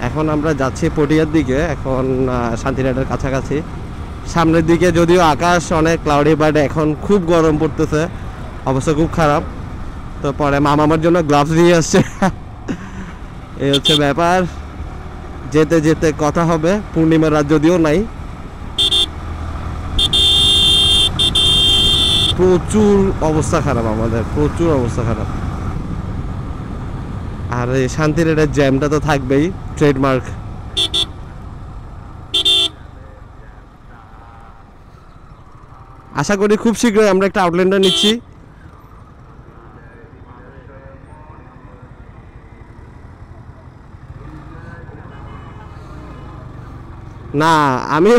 এখন আমরা যাচ্ছি পটিয়ার দিকে, এখন শান্তিরাটের কাছাকাছি। সামনের দিকে যদিও আকাশ অনেক ক্লাউডি, বাট এখন খুব গরম পড়তেছে, অবস্থা খুব খারাপ। তো পরে মামা আমার জন্য গ্লাভস দিয়ে আসছে। এই হচ্ছে ব্যাপার। যেতে যেতে কথা হবে, পূর্ণিমার রাত যদিও নাই। প্রচুর অবস্থা খারাপ, আমাদের প্রচুর অবস্থা খারাপ। আর এই শান্তিরেটের জ্যামটা তো থাকবেই, ট্রেডমার্ক। আশা করি খুব শীঘ্রই আমরা একটা আউটল্যান্ডার নিচ্ছি। না, আমি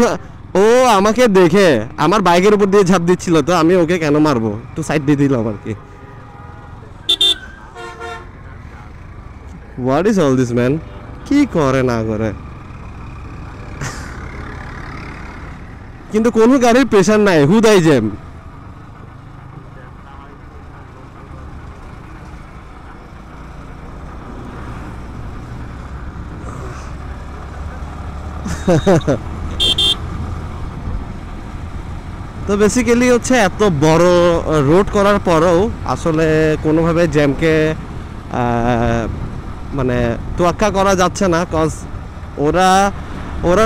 ও আমাকে দেখে আমার বাইকের উপর দিয়ে ঝাঁপ দিচ্ছিল, তো আমি ওকে কেন মারবো, একটু সাইড দিয়ে দিলাম আর কি। What is all this man, কি করে না করে। কিন্তু কোনো গাড়ির প্রেশার নাই, হুদাই জ্যাম। তো বেসিক্যালি হচ্ছে এত বড় রোড করার পরেও আসলে কোনোভাবে জ্যামকে মানে তোয়াক্কা করা যাচ্ছে না। কজ ওরা ওরা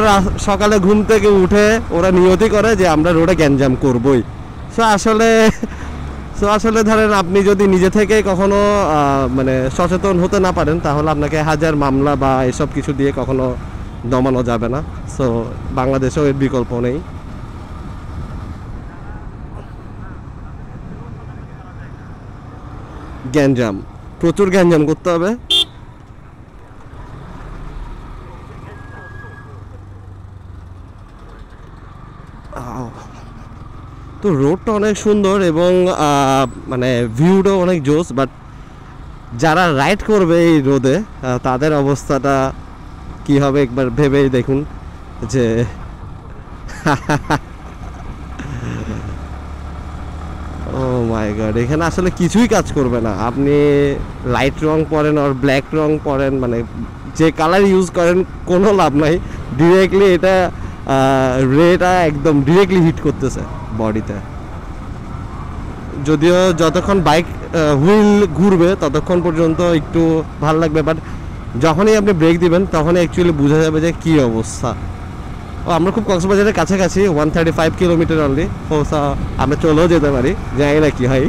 সকালে ঘুম থেকে উঠে ওরা নিয়তি করে যে আমরা রোডে গ্যাঞ্জাম করবই। সো আসলে ধরেন আপনি যদি নিজে থেকে কখনো মানে সচেতন হতে না পারেন, তাহলে আপনাকে হাজার মামলা বা এসব কিছু দিয়ে কখনো দমানো যাবে না। সো বাংলাদেশেও এর বিকল্প নেই। গ্যাঞ্জাম, প্রচুর গ্যাঞ্জাম করতে হবে। তো রোডটা অনেক সুন্দর এবং মানে ভিউটাও অনেক জোস, বাট যারা রাইড করবে এই রোদে তাদের অবস্থাটা কি হবে একবার ভেবেই দেখুন যে ও মাই গড, এখানে আসলে কিছুই কাজ করবে না। আপনি লাইট রং পরেন আর ব্ল্যাক রং পরেন, মানে যে কালার ইউজ করেন কোনো লাভ নাই। ডিরেক্টলি এটা রেটা একদম ডিরেক্টলি হিট করতেছে বডিতে। যদিও যতক্ষণ বাইক হুইল ঘুরবে ততক্ষণ পর্যন্ত একটু ভালো লাগবে, বাট যখনই আপনি ব্রেক দিবেন তখনই অ্যাকচুয়ালি বোঝা যাবে যে কী অবস্থা। ও আমরা খুব কক্সবাজারের কাছাকাছি, 135 কিলোমিটার অনলি। আমরা চলেও যেতে পারি, জানি না কি হয়।